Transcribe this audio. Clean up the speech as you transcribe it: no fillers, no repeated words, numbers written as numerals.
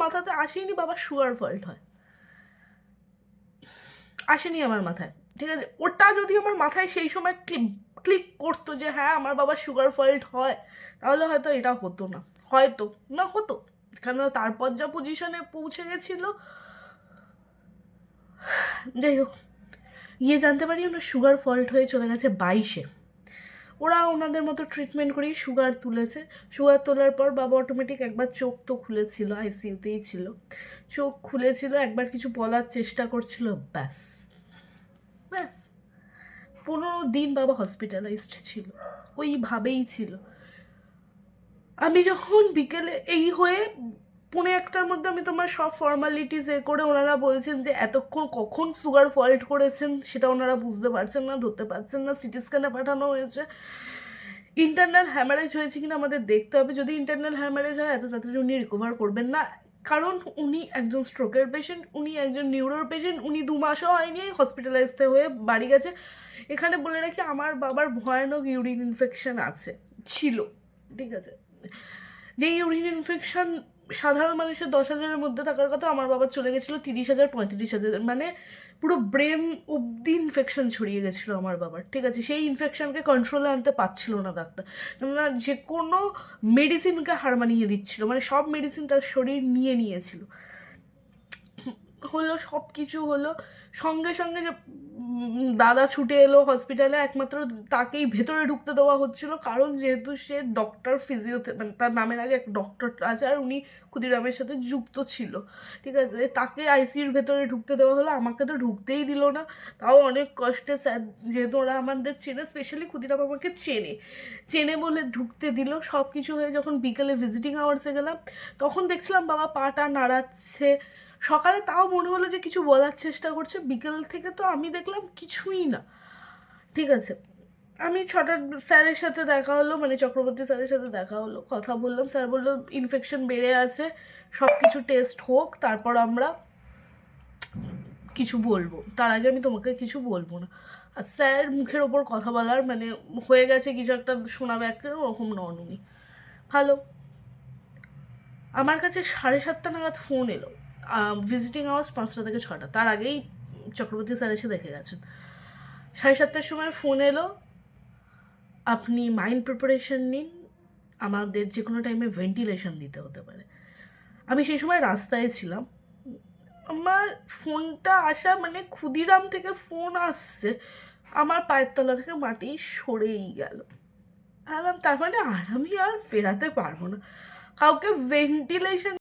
মাথাতে আসেনি বাবা সুগার ফল্ট হয়, আসেনি আমার মাথায়। ঠিক আছে, ওটা যদি আমার মাথায় সেই সময় ক্লিক করতো যে হ্যাঁ আমার বাবা সুগার ফল্ট হয়, তাহলে হয়তো এটা হতো না, হয়তো না হতো, কারণ তারপর যা পজিশনে পৌঁছে গেছিল। যাই হোক, গিয়ে জানতে পারি ওনার সুগার ফল্ট হয়ে চলে গেছে 22-এ। ওরা ওনাদের মতো ট্রিটমেন্ট করেই সুগার তুলেছে। সুগার তোলার পর বাবা অটোমেটিক একবার চোখ তো খুলেছিল, আইসিইউতেই ছিল, চোখ খুলেছিল, একবার কিছু বলার চেষ্টা করছিল, ব্যাস ব্যাস 15 দিন বাবা হসপিটালাইজড ছিল, ওইভাবেই ছিল। আমি যখন বিকেলে এই হয়ে 1:45-টার মধ্যে আমি তোমার সব ফর্মালিটিস করে, ওনারা বলছেন যে এতক্ষণ কখন সুগার ফল্ট করেছেন সেটা ওনারা বুঝতে পারছেন না, ধরতে পারছেন না, সিটি স্ক্যানে পাঠানো হয়েছে। ইন্টারনাল হ্যামারেজ হয়েছে কিনা আমাদের দেখতে হবে, যদি ইন্টারনাল হ্যামারেজ হয় এত তাড়াতাড়ি উনি রিকভার করবেন না, কারণ উনি একজন স্ট্রোকের পেশেন্ট, উনি একজন নিউরোর পেশেন্ট, উনি 2 মাসও হয়নি হসপিটালাইজড হয়ে বাড়ি গেছে। এখানে বলে রাখি আমার বাবার ভয়ানক ইউরিন ইনফেকশন আছে, ছিল, ঠিক আছে, যে ইউরিন ইনফেকশন সাধারণ মানুষের 10,000-এর মধ্যে থাকার কথা, আমার বাবার চলে গেছিলো 30,000 35,000, মানে পুরো ব্রেন অব্দি ইনফেকশন ছড়িয়ে গেছিলো আমার বাবার। ঠিক আছে, সেই ইনফেকশনকে কন্ট্রোলে আনতে পারছিল না ডাক্তার, কেননা যে কোনো মেডিসিনকে হার মানিয়ে দিচ্ছিলো, মানে সব মেডিসিন তার শরীর নিয়ে নিয়েছিল। হলো সব কিছু হলো, সঙ্গে সঙ্গে যে দাদা ছুটে এলো হসপিটালে, একমাত্র তাকেই ভেতরে ঢুকতে দেওয়া হচ্ছিল, কারণ যেহেতু সে ডক্টর মানে তার নামের আগে এক ডক্টর আছে, আর উনি ক্ষুদিরামের সাথে যুক্ত ছিল। ঠিক আছে, তাকে আইসিইউর ভেতরে ঢুকতে দেওয়া হলো, আমাকে তো ঢুকতেই দিল না, তাও অনেক কষ্টে স্যার, যেহেতু ওরা আমাদের চেনে, স্পেশালি ক্ষুদিরাম আমাকে চেনে বলে ঢুকতে দিল। সব কিছু হয়ে যখন বিকেলে ভিজিটিং আওয়ার্সে গেলাম, তখন দেখছিলাম বাবা পাটা নাড়াচ্ছে। সকালে তাও মনে হলো যে কিছু বলার চেষ্টা করছে, বিকেল থেকে তো আমি দেখলাম কিছুই না। ঠিক আছে, আমি 6টার স্যারের সাথে দেখা হলো, মানে চক্রবর্তী স্যারের সাথে দেখা হলো, কথা বললাম, স্যার বললো ইনফেকশন বেড়ে আছে, সব কিছু টেস্ট হোক, তারপর আমরা কিছু বলবো, তার আগে আমি তোমাকে কিছু বলবো না। আর স্যার মুখের ওপর কথা বলার, মানে হয়ে গেছে কিছু একটা শোনাবে একটা, ওরকম নন উনি। ভালো, আমার কাছে 7:30 নাগাদ ফোন এলো, ভিজিটিং আওয়ার্স 5টা থেকে 6টা, তার আগেই চক্রবর্তী স্যার এসে দেখে গেছেন। 7:30টার সময় ফোন এলো, আপনি মাইন্ড প্রিপারেশন নিন, আমাদের যে কোনো টাইমে ভেন্টিলেশন দিতে হতে পারে। আমি সেই সময় রাস্তায় ছিলাম, আমার ফোনটা আসা মানে ক্ষুদিরাম থেকে ফোন আসছে, আমার পায়ের তলা থেকে মাটি সরেই গেল। তার মানে আর আমি আর ফেরাতে পারবো না, কাউকে ভেন্টিলেশন